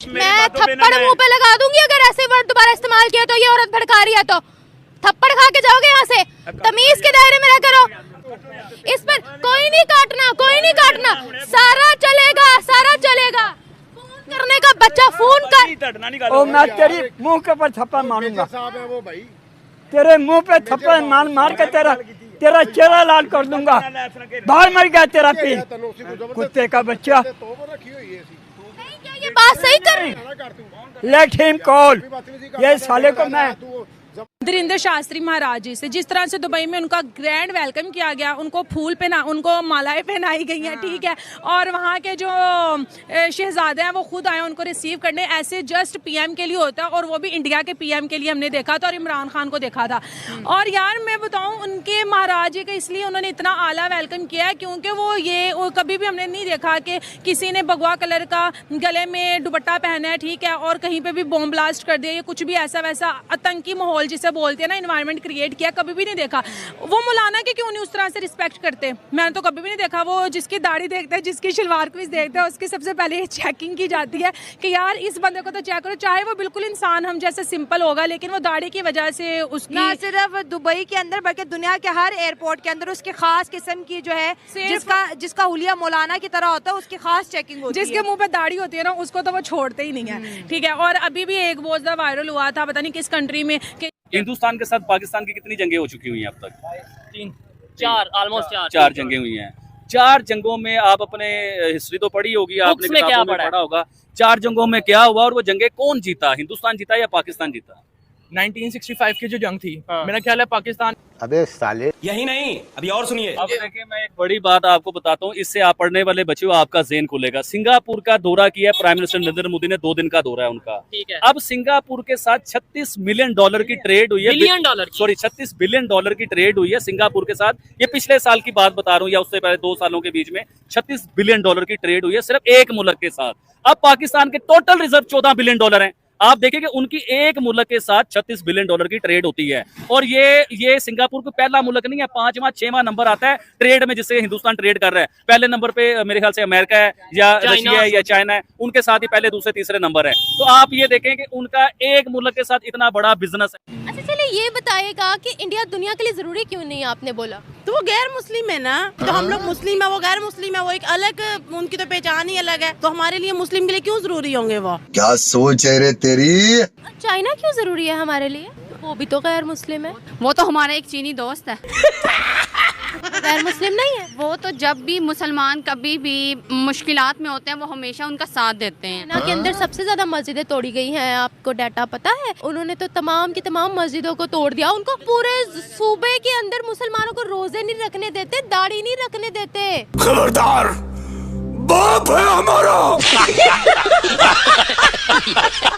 मैं थप्पड़ मुंह पे लगा दूंगी अगर ऐसे वर्ड दोबारा इस्तेमाल किया तो। ये औरत भड़का रही है तो थप्पड़ खा के जाओगे यहाँ से। तमीज के दायरे में रह करो। इस पर कोई नहीं काटना, कोई नहीं काटना, सारा चलेगा, सारा चलेगा। फोन करने का बच्चा फोन कर। ओ मैं तेरी मुंह के ऊपर थप्पड़ मारूंगा, तेरे मुंह पे थप्पड़ मार मार के तेरा चेहरा लाल कर दूंगा। बाहर मर गया तेरा पी कुत्ते का बच्चा। ये बात सही कर। Let him call. ये साले को मैं धीरेन्द्र शास्त्री महाराज जी से जिस तरह से दुबई में उनका ग्रैंड वेलकम किया गया, उनको फूल पहना, उनको मालाएं पहनाई गई हैं, ठीक है, और वहाँ के जो शहजादे हैं वो खुद आए उनको रिसीव करने। ऐसे जस्ट पीएम के लिए होता है, और वो भी इंडिया के पीएम के लिए हमने देखा था और इमरान खान को देखा था। और यार मैं बताऊँ उनके महाराज जी का इसलिए उन्होंने इतना आला वेलकम किया है क्योंकि वो कभी भी हमने नहीं देखा कि किसी ने भगवा कलर का गले में दुपट्टा पहना है, ठीक है, और कहीं पर भी बॉम्ब ब्लास्ट कर दिया या कुछ भी ऐसा वैसा आतंकी माहौल जिसे बोलते हैं ना, एनवायरनमेंट क्रिएट किया, कभी भी नहीं देखा। वो मौलाना के क्यों नहीं उस तरह से रिस्पेक्ट करते? मैंने तो कभी भी नहीं देखा। वो जिसकी दाढ़ी देखते हैं, जिसकी शलवार कमीज देखते हैं, उसकी सबसे पहले चेकिंग की जाती है कि यार इस बंदे को तो चेक करो, चाहे वो बिल्कुल इंसान हम जैसे सिंपल होगा, लेकिन वो दाढ़ी की वजह से उसकी ना सिर्फ दुबई के अंदर बल्कि दुनिया के हर एयरपोर्ट के अंदर उसकी खास किस्म की जो है, जिसका हुलिया मौलाना की तरह होता है, उसकी खास चेकिंग होती है। जिसके मुंह पे दाढ़ी होती है ना, उसको तो वो छोड़ते ही नहीं है, ठीक है। और अभी भी एक बहुत ज्यादा वायरल हुआ था, पता नहीं किस कंट्री में, हिंदुस्तान के साथ पाकिस्तान की कितनी जंगें हो चुकी हुई हैं अब तक? ऑलमोस्ट चार जंगें हुई हैं। 4 जंगों में आप अपने हिस्ट्री तो पढ़ी होगी, आपने किताबों में पढ़ा होगा। 4 जंगों में क्या हुआ और वो जंगें कौन जीता? हिंदुस्तान जीता या पाकिस्तान जीता? 1965 की जो जंग थी, मेरा ख्याल है पाकिस्तान। अबे साले, यही नहीं, अभी और सुनिए। अब देखिए मैं एक बड़ी बात आपको बताता हूँ, इससे आप पढ़ने वाले बच्चे हो, आपका ज़हन खुलेगा। सिंगापुर का दौरा किया प्राइम मिनिस्टर नरेंद्र मोदी ने, 2 दिन का दौरा है उनका, ठीक है। अब सिंगापुर के साथ $36 मिलियन की ट्रेड हुई है, $36 बिलियन की ट्रेड हुई है सिंगापुर के साथ। ये पिछले साल की बात बता रहा हूँ या उससे पहले 2 सालों के बीच में $36 बिलियन की ट्रेड हुई है सिर्फ एक मुल्क के साथ। अब पाकिस्तान के टोटल रिजर्व $14 बिलियन हैं। आप देखें कि उनकी एक मुल्क के साथ $36 बिलियन की ट्रेड होती है, और ये सिंगापुर को पहला मुल्क नहीं है, 5वां 6वां नंबर आता है ट्रेड में जिससे हिंदुस्तान ट्रेड कर रहा है। पहले नंबर पे मेरे ख्याल से अमेरिका है या रशिया है या चाइना है, उनके साथ ही पहले दूसरे तीसरे नंबर है। तो आप ये देखें कि उनका एक मुल्क के साथ इतना बड़ा बिजनेस है। अच्छा चलिए ये बताइएगा कि इंडिया दुनिया के लिए जरूरी क्यों नहीं है? आपने बोला तो वो गैर मुस्लिम है ना, तो हम लोग मुस्लिम है, वो गैर मुस्लिम है, वो एक अलग, उनकी तो पहचान ही अलग है। तो हमारे लिए मुस्लिम के लिए क्यों जरूरी होंगे वो? क्या सोच है रे तेरी? चाइना क्यों जरूरी है हमारे लिए? वो भी तो गैर मुस्लिम है। वो तो हमारा एक चीनी दोस्त है। गैर मुस्लिम नहीं है वो तो जब भी मुसलमान कभी भी मुश्किलात में होते हैं वो हमेशा उनका साथ देते हैं। ना के अंदर सबसे ज्यादा मस्जिदें तोड़ी गई हैं, आपको डाटा पता है? उन्होंने तो तमाम की तमाम मस्जिदों को तोड़ दिया। उनको पूरे सूबे के अंदर मुसलमानों को रोजे नहीं रखने देते, दाढ़ी नहीं रखने देते। खबरदार, बाप है हमारा।